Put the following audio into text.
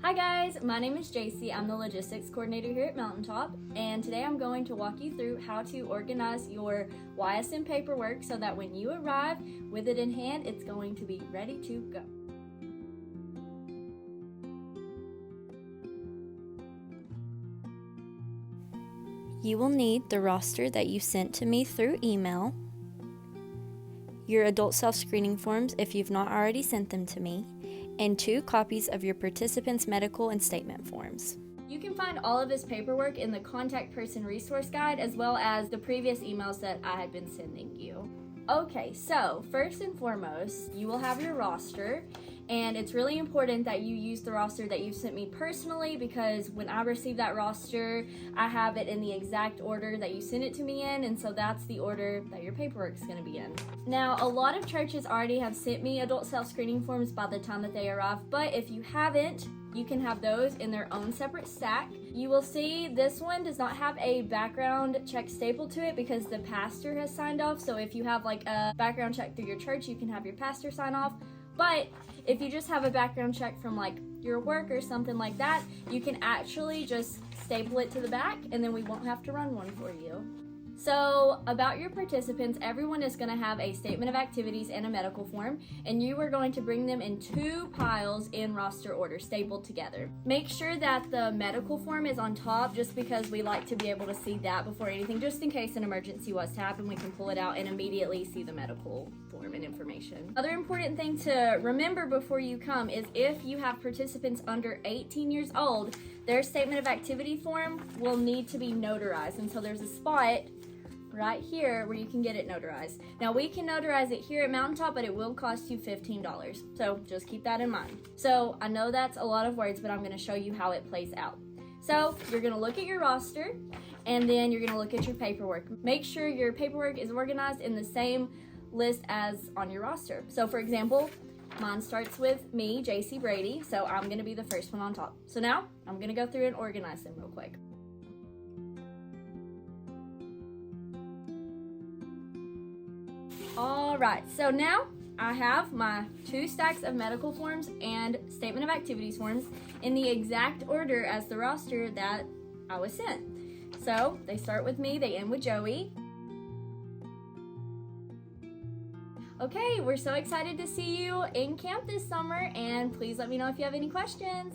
Hi guys, my name is JC. I'm the logistics coordinator here at Mountaintop, and today I'm going to walk you through how to organize your YSM paperwork so that when you arrive with it in hand, it's going to be ready to go. You will need the roster that you sent to me through email, your adult self-screening forms if you've not already sent them to me, and 2 copies of your participants' medical and statement forms. You can find all of this paperwork in the contact person resource guide as well as the previous emails that I had been sending you. Okay, so first and foremost, you will have your roster, and it's really important that you use the roster that you sent me personally because when I receive that roster, I have it in the exact order that you sent it to me in, and so that's the order that your paperwork is going to be in. Now, a lot of churches already have sent me adult self-screening forms by the time that they arrive, but if you haven't, you can have those in their own separate stack. You will see this one does not have a background check stapled to it because the pastor has signed off. So if you have like a background check through your church, you can have your pastor sign off. But if you just have a background check from like your work or something like that, you can actually just staple it to the back and then we won't have to run one for you. So about your participants, everyone is going to have a statement of activities and a medical form, and you are going to bring them in 2 piles in roster order, stapled together. Make sure that the medical form is on top just because we like to be able to see that before anything, just in case an emergency was to happen, we can pull it out and immediately see the medical form and information. Other important thing to remember before you come is if you have participants under 18 years old, their statement of activity form will need to be notarized, and so there's a spot right here where you can get it notarized. Now we can notarize it here at Mountaintop, but it will cost you $15. So just keep that in mind. So I know that's a lot of words, but I'm gonna show you how it plays out. So you're gonna look at your roster and then you're gonna look at your paperwork. Make sure your paperwork is organized in the same list as on your roster. So for example, mine starts with me, JC Brady, so I'm gonna be the first one on top. So now I'm gonna go through and organize them real quick. All right, so now I have my 2 stacks of medical forms and statement of activities forms in the exact order as the roster that I was sent. So they start with me, they end with Joey. Okay, we're so excited to see you in camp this summer, and please let me know if you have any questions.